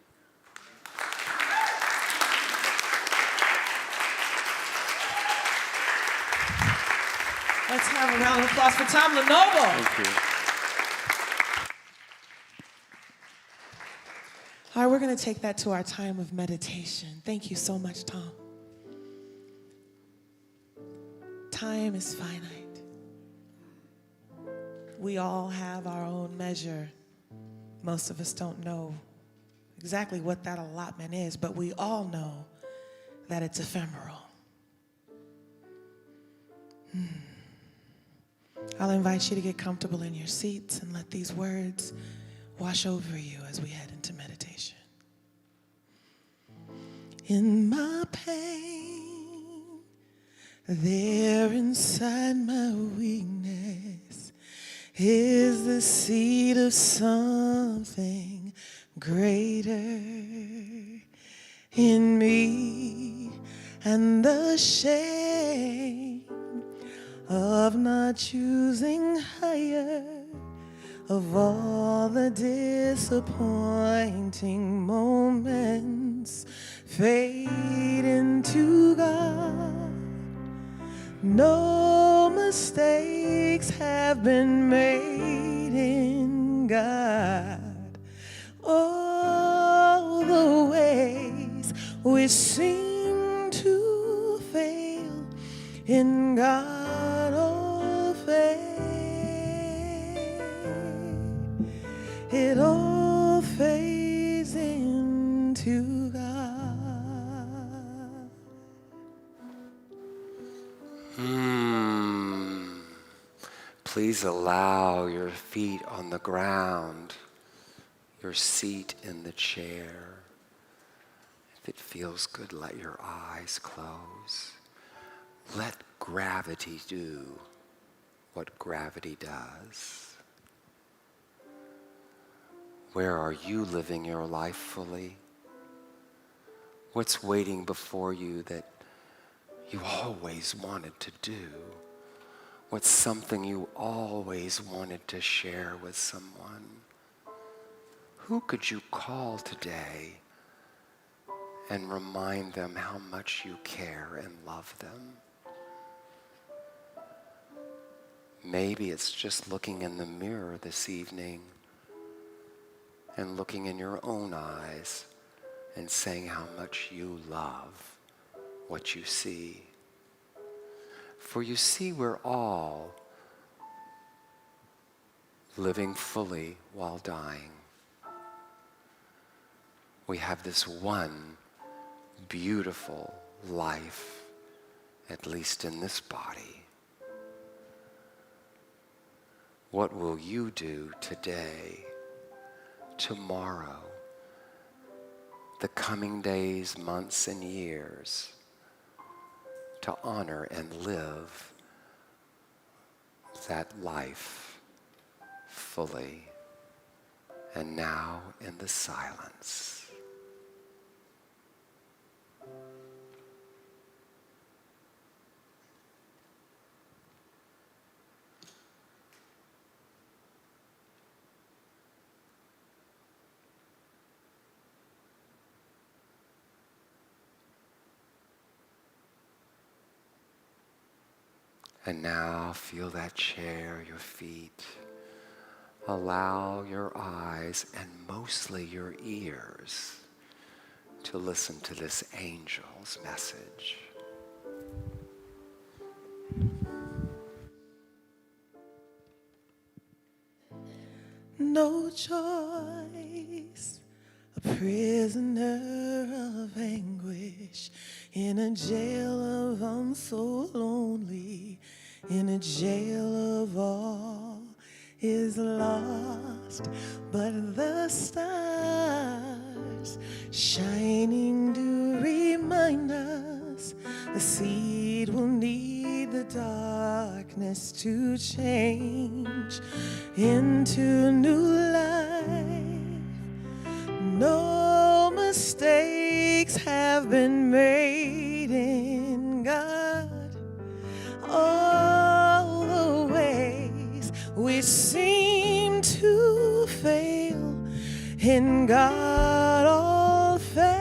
Let's have a round of applause for Tom LeNoble. Thank you. All right, we're going to take that to our time of meditation. Thank you so much, Tom. Time is finite. We all have our own measure. Most of us don't know exactly what that allotment is, but we all know that it's ephemeral. I'll invite you to get comfortable in your seats and let these words wash over you as we head into meditation. In my pain, there inside my weakness is the seed of something greater in me, and the shame of not choosing higher of all the disappointing moments fade into God. No mistakes have been made in God. All the ways we seem to fail in God all fade. It all fades into God. Please allow your feet on the ground, your seat in the chair. If it feels good, let your eyes close. Let gravity do what gravity does. Where are you living your life fully? What's waiting before you that you always wanted to do? What's something you always wanted to share with someone? Who could you call today and remind them how much you care and love them? Maybe it's just looking in the mirror this evening and looking in your own eyes and saying how much you love what you see. For you see, we're all living fully while dying. We have this one beautiful life, at least in this body. What will you do today, tomorrow, the coming days, months, and years to honor and live that life fully? And now in the silence, and now feel that chair, your feet. Allow your eyes and mostly your ears to listen to this angel's message. No choice, a prisoner of anguish, in a jail of I'm so lonely, in a jail of all is lost, but the stars shining do remind us the seed will need the darkness to change into new life. No mistakes have been made in God. All the ways we seem to fail in God all fade.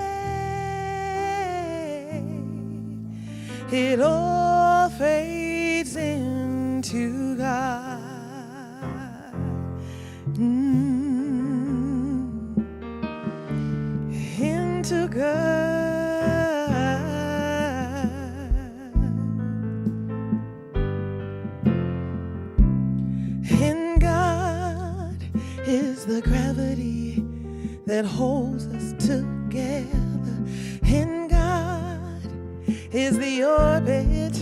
It all fades into God. Into God. In God is the gravity that holds us together. In God is the orbit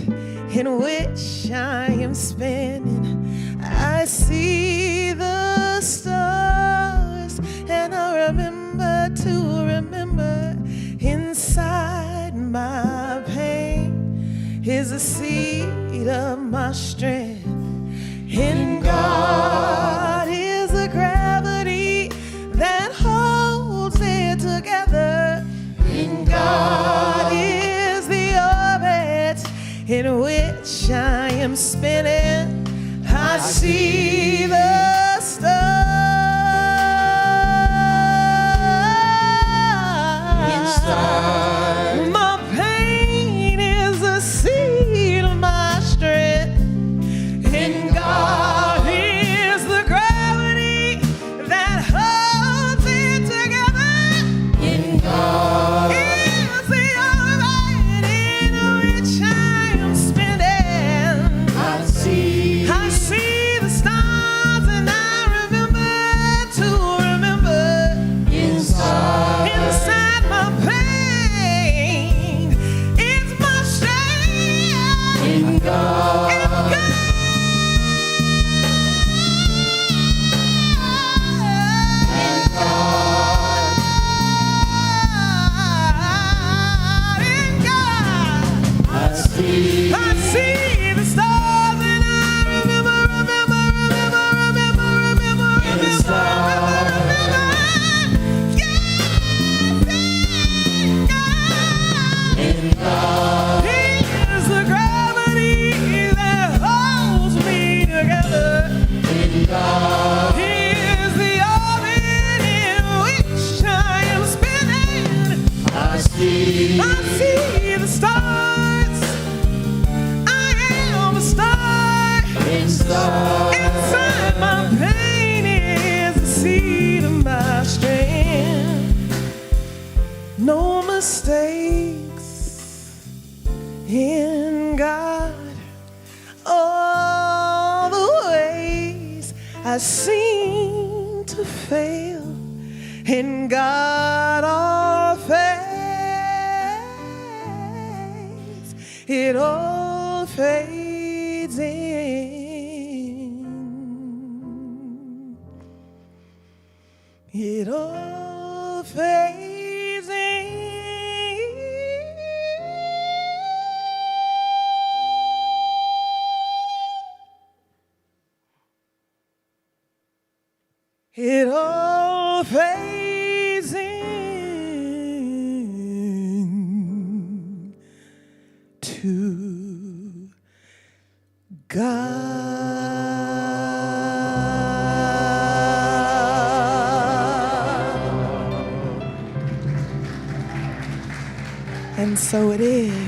in which I am spinning. I see the stars and I remember to remember inside my pain is the seed of my strength. In God is the gravity that holds it together. In God is the orbit in which I am spinning. I see the stars inside. My pain is the seed of my strength. In God is the gravity that holds it together. In God is the orbit in which I am spinning. I see the stars and I remember to remember. Inside my pain is my strength. In God. In God. I see the stars and I remember. In God is the gravity that holds me together. In God is the orbit in which I am spinning. I see the stars. I am a star. Inside my pain is the seed of my strength. No mistakes in God. All the ways I seem to fail in God all fades. It all fades in. It all fades in. It all fades in to God. And so it is.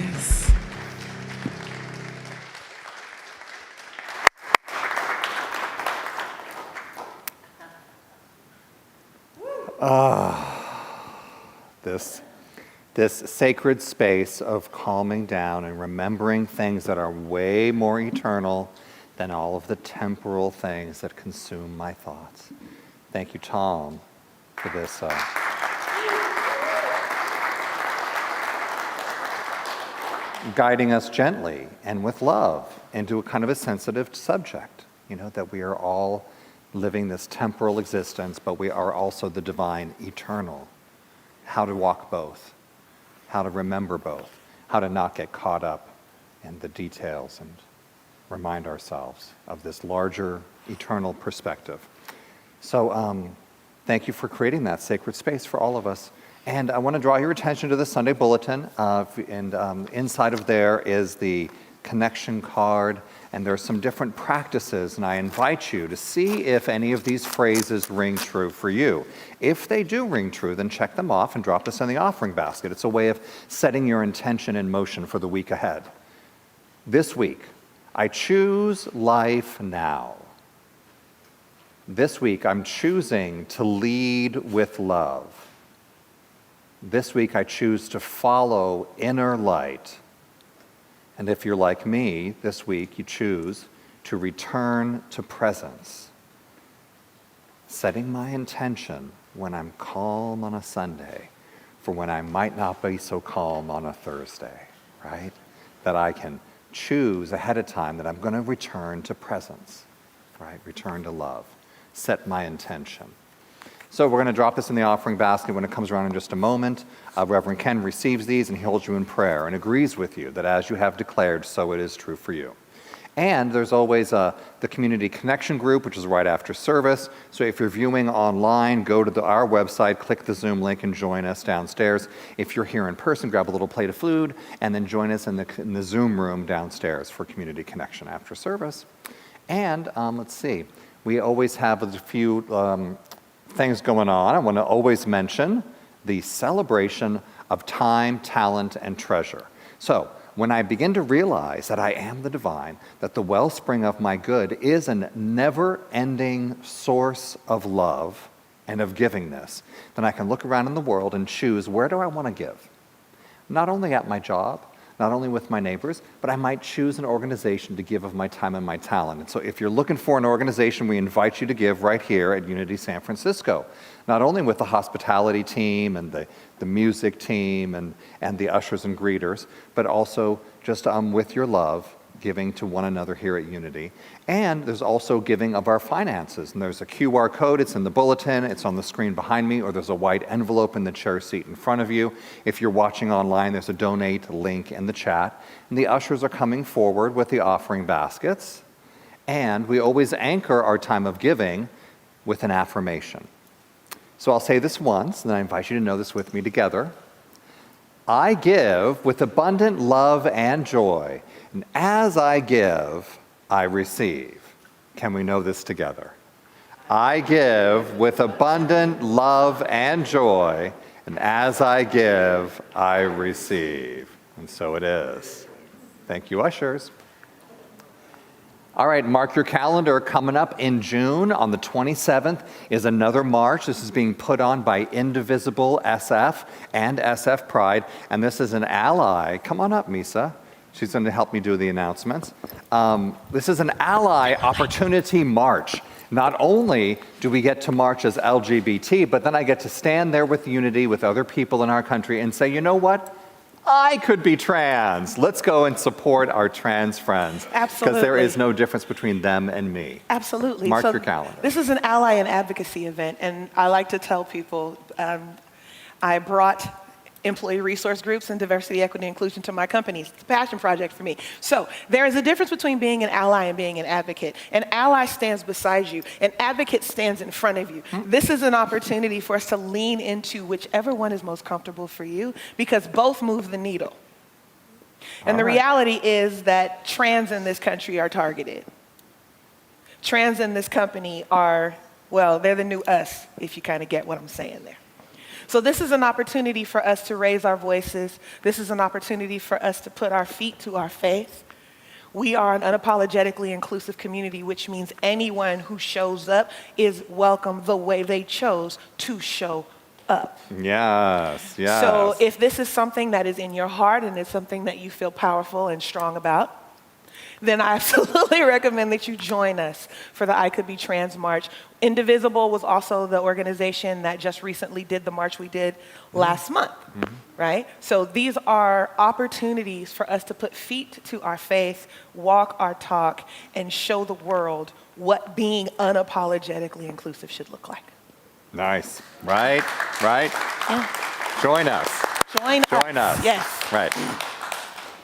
This sacred space of calming down and remembering things that are way more eternal than all of the temporal things that consume my thoughts. Thank you, Tom, for this. Guiding us gently and with love into a kind of a sensitive subject, that we are all living this temporal existence, but we are also the divine eternal. How to walk both, how to remember both, how to not get caught up in the details and remind ourselves of this larger eternal perspective. So thank you for creating that sacred space for all of us. And I want to draw your attention to the Sunday Bulletin. Inside of there is the connection card, and there are some different practices, and I invite you to see if any of these phrases ring true for you. If they do ring true, then check them off and drop this in the offering basket. It's a way of setting your intention in motion for the week ahead. This week, I choose life now. This week, I'm choosing to lead with love. This week, I choose to follow inner light. And if you're like me, this week, you choose to return to presence. Setting my intention when I'm calm on a Sunday for when I might not be so calm on a Thursday, right? That I can choose ahead of time that I'm going to return to presence, right? Return to love. Set my intention. So we're going to drop this in the offering basket when it comes around in just a moment. Reverend Ken receives these and he holds you in prayer and agrees with you that as you have declared, so it is true for you. And there's always the community connection group, which is right after service. So if you're viewing online, go to our website, click the Zoom link and join us downstairs. If you're here in person, grab a little plate of food and then join us in the Zoom room downstairs for community connection after service. And let's see, we always have a few things going on. I want to always mention the celebration of time, talent, and treasure. So, when I begin to realize that I am the divine, that the wellspring of my good is a never-ending source of love and of givingness, then I can look around in the world and choose, where do I want to give? Not only at my job, not only with my neighbors, but I might choose an organization to give of my time and my talent. And so if you're looking for an organization, we invite you to give right here at Unity San Francisco. Not only with the hospitality team and the music team and the ushers and greeters, but also just with your love, giving to one another here at Unity. And there's also giving of our finances. And there's a QR code, it's in the bulletin, it's on the screen behind me, or there's a white envelope in the chair seat in front of you. If you're watching online, there's a donate link in the chat. And the ushers are coming forward with the offering baskets. And we always anchor our time of giving with an affirmation. So I'll say this once, and then I invite you to know this with me together. I give with abundant love and joy, and as I give, I receive. Can we know this together? I give with abundant love and joy, and as I give, I receive. And so it is. Thank you, ushers. All right, mark your calendar. Coming up in June on the 27th is another march. This is being put on by Indivisible SF and SF Pride, and this is an ally. Come on up, Misa. She's going to help me do the announcements. This is an ally opportunity march. Not only do we get to march as LGBT, but then I get to stand there with Unity, with other people in our country, and say, you know what? I could be trans. Let's go and support our trans friends. Absolutely. Because there is no difference between them and me. Absolutely. Mark your calendar. This is an ally and advocacy event, and I like to tell people, I brought employee resource groups and diversity, equity, inclusion to my company. It's a passion project for me. So there is a difference between being an ally and being an advocate. An ally stands beside you. An advocate stands in front of you. This is an opportunity for us to lean into whichever one is most comfortable for you, because both move the needle. And the reality is that trans in this country are targeted. Trans in this company are, well, they're the new us, if you kind of get what I'm saying there. So this is an opportunity for us to raise our voices. This is an opportunity for us to put our feet to our faith. We are an unapologetically inclusive community, which means anyone who shows up is welcome the way they chose to show up. Yes, yes. So if this is something that is in your heart and it's something that you feel powerful and strong about, then I absolutely recommend that you join us for the I Could Be Trans March. Indivisible was also the organization that just recently did the march we did last month, right? So these are opportunities for us to put feet to our faith, walk our talk, and show the world what being unapologetically inclusive should look like. Nice. Right? Yeah. Join us. Join us. Yes. Right.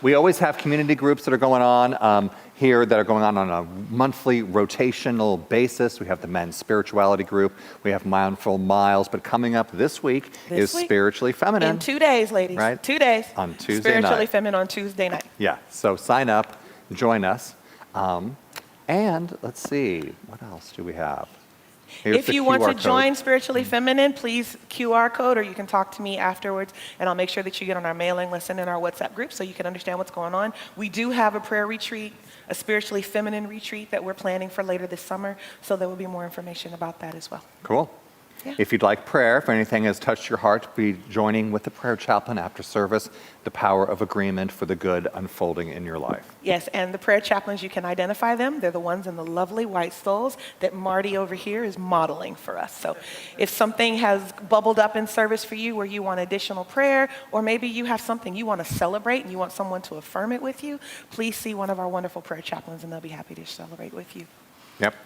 We always have community groups that are going on here that are going on a monthly rotational basis. We have the men's spirituality group. We have Mindful Miles. But coming up this week is Spiritually Feminine. In 2 days, ladies. Right? 2 days. On Tuesday night. Spiritually Feminine on Tuesday night. Yeah. So sign up, join us. And let's see, what else do we have? Here's If the you want QR to code. join Spiritually Feminine, please QR code, or you can talk to me afterwards, and I'll make sure that you get on our mailing list and in our WhatsApp group so you can understand what's going on. We do have a prayer retreat, a Spiritually Feminine retreat that we're planning for later this summer, so there will be more information about that as well. Cool. Yeah. If you'd like prayer, if anything has touched your heart, be joining with the prayer chaplain after service, the power of agreement for the good unfolding in your life. Yes, and the prayer chaplains, you can identify them. They're the ones in the lovely white stoles that Marty over here is modeling for us. So if something has bubbled up in service for you where you want additional prayer, or maybe you have something you want to celebrate and you want someone to affirm it with you, please see one of our wonderful prayer chaplains and they'll be happy to celebrate with you. Yep.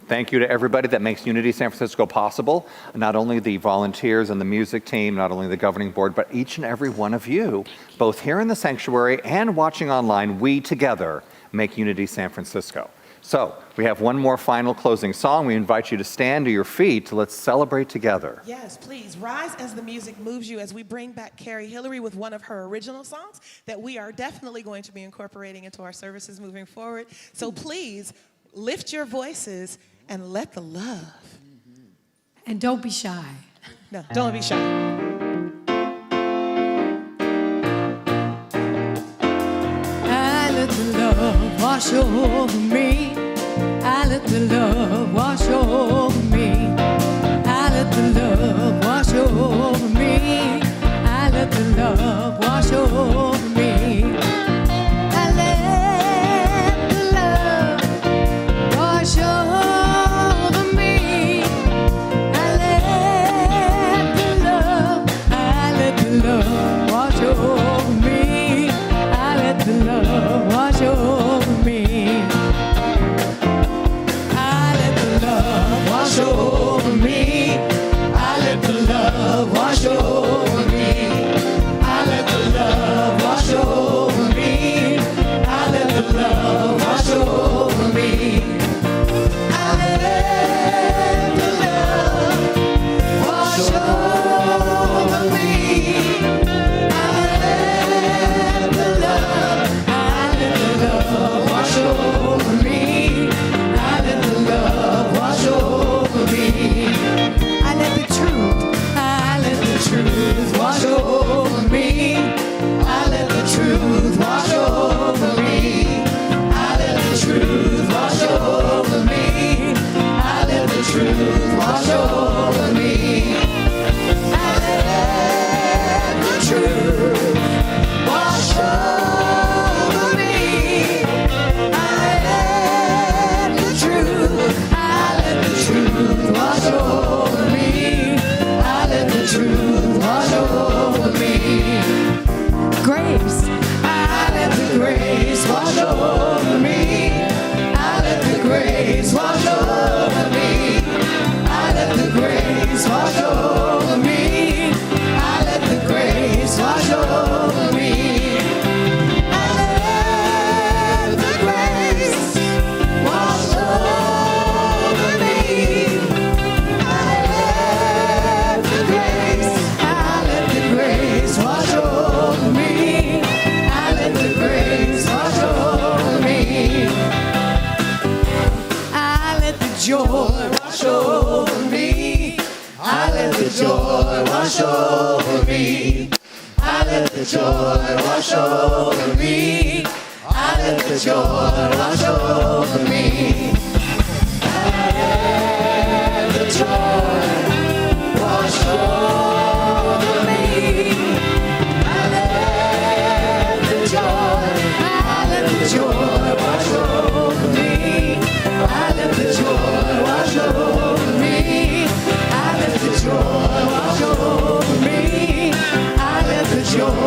Thank you to everybody that makes Unity San Francisco possible. Not only the volunteers and the music team, not only the governing board, but each and every one of you, both here in the sanctuary and watching online. We together make Unity San Francisco. So we have one more final closing song. We invite you to stand to your feet. Let's celebrate together. Yes, please rise as the music moves you as we bring back Carrie Hillary with one of her original songs that we are definitely going to be incorporating into our services moving forward. So please lift your voices and let the love. And don't be shy. No, don't be shy. wash over me. I let the love wash over me. I let the love wash over me. I let the love wash over me. I let the love wash over me. I let the love wash over me. I let the love wash over me. I let the love wash over me. I let the love wash over me. I let the love wash over me. I let the love wash over me. I let the love wash over me. I let the love wash over me. I let the love wash over me. I let the truth wash over me. I let the truth wash over me. I let the truth wash over me. I let the truth wash over me. I let the truth wash over me. I let the truth wash over me. I let the truth wash over me. Grace, I let the grace wash over me. I let the grace wash over me. I let the grace wash over me. I let the grace wash over me. I let the grace wash over me. I let the grace wash over me. I let the grace wash over me. I let the joy wash over me. I let the joy wash over me. I let the joy wash over me. I let the joy wash over me. I let the joy wash over me. I let the joy wash over me. I let the joy wash over me. I let the joy wash over me. I let the joy